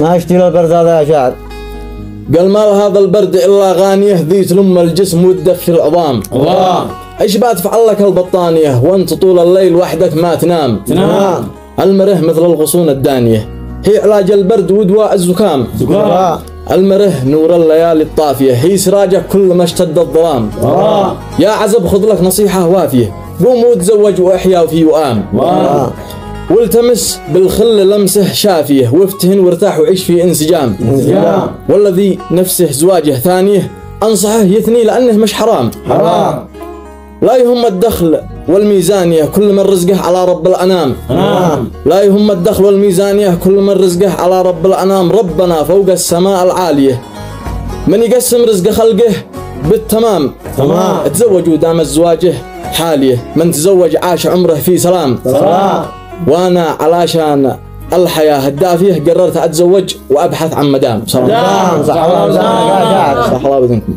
ما اشتي له البرد هذا يا شاعر. قال ما هذا البرد إلا غانيه ذي تلم الجسم وتدفي العظام. الله. إيش بتفعل لك البطانية وأنت طول الليل وحدك ما تنام. المره مثل الغصون الدانية، هي علاج البرد ودواء الزكام. المره نور الليالي الطافية، هي سراجك كل ما اشتد الظلام. يا عزب خذ لك نصيحة وافية، قوم وتزوج وأحيا في وئام. والتمس بالخل لمسه شافية، وافتهن وارتاح وعيش في انسجام. والذي نفسه زواجه ثانيه أنصحه يثني لأنه مش حرام. لا يهم الدخل والميزانية كل من رزقه على رب الأنام. لا يهم الدخل والميزانية كل من رزقه على رب الأنام. ربنا فوق السماء العالية، من يقسم رزق خلقه بالتمام. تزوجوا دام الزواجه حاليه، من تزوج عاش عمره في سلام. وانا علشان الحياة الدافية قررت اتزوج وابحث عن مدام. صح الله وزنك يا شاعر. صح الله وزنكم.